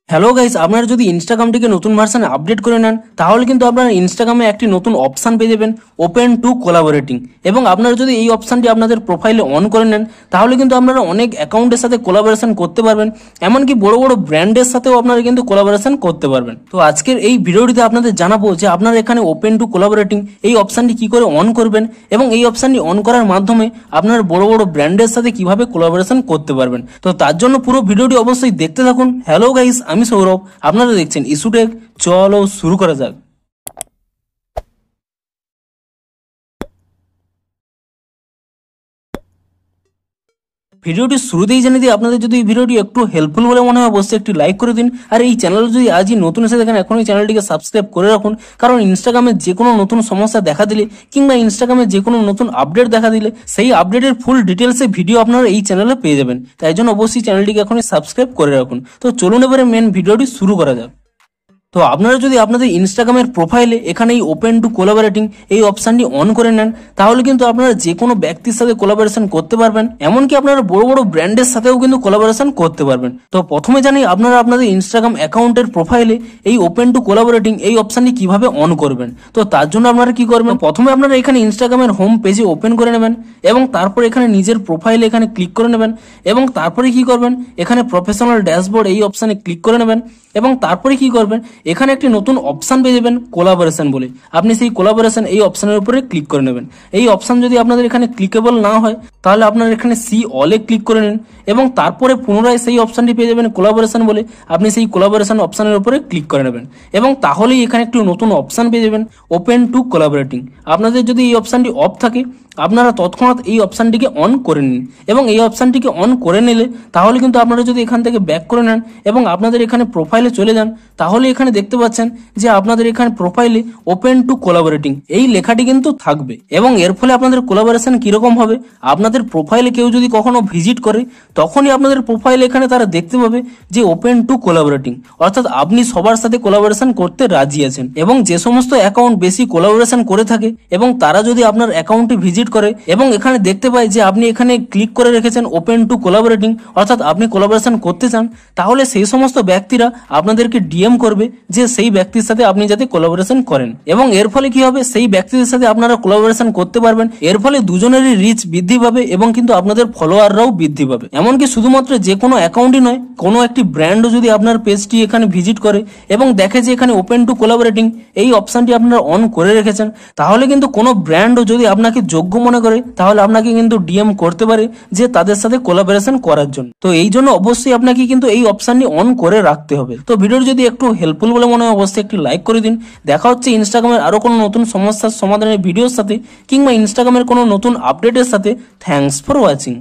Hello guys, আপনারা যদি ইনস্টাগ্রামটিকে নতুন ভার্সনে আপডেট করে নেন তাহলে কিন্তু আপনারা ইনস্টাগ্রামে একটি নতুন অপশান পেয়ে যাবেন, ওপেন টু কোলাবোরেটিং। এবং আপনারা যদি এই অপশানটি আপনাদের প্রোফাইলে অন করে নেন তাহলে কিন্তু আপনারা অনেক অ্যাকাউন্টের সাথে কোলাবোরেশন করতে পারবেন, এমনকি বড় বড় ব্র্যান্ডের সাথেও আপনারা কিন্তু কোলাবোরেশন করতে পারবেন। তো আজকের এই ভিডিওটিতে আপনাদের জানাবো যে আপনারা এখানে ওপেন টু কোলাবোরেটিং এই অপশানটি কি করে অন করবেন এবং এই অপশানটি অন করার মাধ্যমে আপনারা বড় বড় ব্র্যান্ডের সাথে কিভাবে কোলাবোরেশন করতে পারবেন। তো তার জন্য পুরো ভিডিওটি অবশ্যই দেখতে থাকুন। হ্যালো গাইস, আমি সৌরভ, আপনারা দেখছেন ইস্যুটেক। চলো শুরু করা যাক। ভিডিওটি শুরুতেই জানিয়ে দিই, আপনাদের যদি এই ভিডিওটি একটু হেল্পফুল বলে মনে হয় অবশ্যই একটি লাইক করে দিন। আর এই চ্যানেল যদি আজই নতুন এসে দেখেন এখন এই চ্যানেলটিকে সাবস্ক্রাইব করে রাখুন, কারণ ইনস্টাগ্রামে যে কোনো নতুন সমস্যা দেখা দিলে কিংবা ইনস্টাগ্রামে যে কোনো নতুন আপডেট দেখা দিলে সেই আপডেটের ফুল ডিটেলসে ভিডিও আপনারা এই চ্যানেলে পেয়ে যাবেন। তাই জন্য অবশ্যই চ্যানেলটিকে এখনই সাবস্ক্রাইব করে রাখুন। তো চলুন এবারে মেন ভিডিওটি শুরু করা যাক। তো আপনারা যদি আপনাদের ইনস্টাগ্রামের প্রোফাইলে এখানে এই ওপেন টু কোলাবোরেটিং এই অপশানটি অন করে নেন তাহলে কিন্তু আপনারা যে কোনো ব্যক্তির সাথে কোলাবোরেশন করতে পারবেন, এমনকি আপনারা বড় বড় ব্র্যান্ডের সাথেও কিন্তু কোলাবোরেশন করতে পারবেন। তো প্রথমে জানি আপনারা আপনাদের ইনস্টাগ্রাম অ্যাকাউন্টের প্রোফাইলে এই ওপেন টু কোলাবোরেটিং এই অপশানটি কিভাবে অন করবেন। তো তার জন্য আপনারা কি করবেন, প্রথমে আপনারা এখানে ইনস্টাগ্রামের হোম পেজে ওপেন করে নেবেন এবং তারপর এখানে নিজের প্রোফাইলে এখানে ক্লিক করে নেবেন এবং তারপরে কি করবেন, এখানে প্রফেশনাল ড্যাশবোর্ড এই অপশানে ক্লিক করে নেবেন এবং তারপরে কি করবেন, এখানে একটি নতুন অপশান পেয়ে যাবেন কোলাবোরেশন বলে। আপনি সেই কোলাবোরেশন এই অপশানের উপরে ক্লিক করে নেবেন। এই অপশান যদি আপনাদের এখানে ক্লিকেবল না হয় তাহলে আপনারা এখানে সি অলে ক্লিক করে নিন এবং তারপরে পুনরায় সেই অপশানটি পেয়ে যাবেন কোলাবোরেশন বলে। আপনি সেই কোলাবোরেশন অপশানের উপরে ক্লিক করে নেবেন এবং তাহলেই এখানে একটি নতুন অপশান পেয়ে যাবেন, ওপেন টু কোলাবোরেটিং। আপনাদের যদি এই অপশানটি অফ থাকে আপনারা তৎক্ষণাৎ এই অপশানটিকে অন করে নিন এবং এই অপশানটিকে অন করে নিলে তাহলে কিন্তু আপনারা যদি এখান থেকে ব্যাক করে নেন এবং আপনাদের এখানে প্রোফাইলে চলে যান তাহলে এখানে দেখতে পাচ্ছেন যে আপনাদের এখানে প্রোফাইলে ওপেন টু কোলাবোরেটিং এই লেখাটি কিন্তু থাকবে এবং এর ফলে আপনাদের কোলাবোরেশন কিরকম হবে, আপনাদের প্রোফাইলে কেউ যদি কখনো ভিজিট করে তখনই আপনাদের প্রোফাইলে এখানে তারা দেখতে পাবে যে ওপেন টু কোলাবোরেটিং, অর্থাৎ আপনি সবার সাথে কোলাবোরেশন করতে রাজি আছেন। এবং যে সমস্ত অ্যাকাউন্ট বেশি কোলাবোরেশন করে থাকে এবং তারা যদি আপনার অ্যাকাউন্টে ভিজিট করে এবং এখানে দেখতে পায় যে আপনি এখানে ক্লিক করে রেখেছেন ওপেন টু কোলাবোরেটিং, অর্থাৎ আপনি কোলাবোরেশন করতে চান, তাহলে সেই সমস্ত ব্যক্তিরা আপনাদেরকে ডিএম করবে যে সেই ব্যক্তির সাথে আপনি যাতে কোলাবোরেশন করেন এবং এর ফলে কি হবে, সেই ব্যক্তিদের সাথে আপনারা কোলাবোরেশন করতে পারবেন। এর ফলে দুজনেরই রিচ বৃদ্ধি পাবে এবং কিন্তু আপনাদের ফলোয়াররাও বৃদ্ধি পাবে। এমনকি শুধুমাত্র যে কোনো অ্যাকাউন্টই নয়, কোনো একটি ব্র্যান্ডও যদি আপনার পেজটি এখানে ভিজিট করে এবং দেখে যে এখানে ওপেন টু কোলাবোরেটিং এই অপশনটি আপনারা অন করে রেখেছেন, তাহলে কিন্তু কোনো ব্র্যান্ডও যদি আপনাকে যোগ্য মনে করে তাহলে আপনাকে কিন্তু ডিএম করতে পারে যে তাদের সাথে কোলাবোরেশন করার জন্য। তো এই জন্য অবশ্যই আপনাকে কিন্তু এই অপশনটি অন করে রাখতে হবে। তো ভিডিওটি যদি একটু হেল্পফুল বলে মনে হয় অবশ্যই একটি লাইক করে দিন। দেখা হচ্ছে ইনস্টাগ্রামের আরো কোনো নতুন সমস্যার সমাধানের ভিডিওর সাথে কিংবা ইনস্টাগ্রামের কোনো নতুন আপডেটের সাথে। Thanks for watching.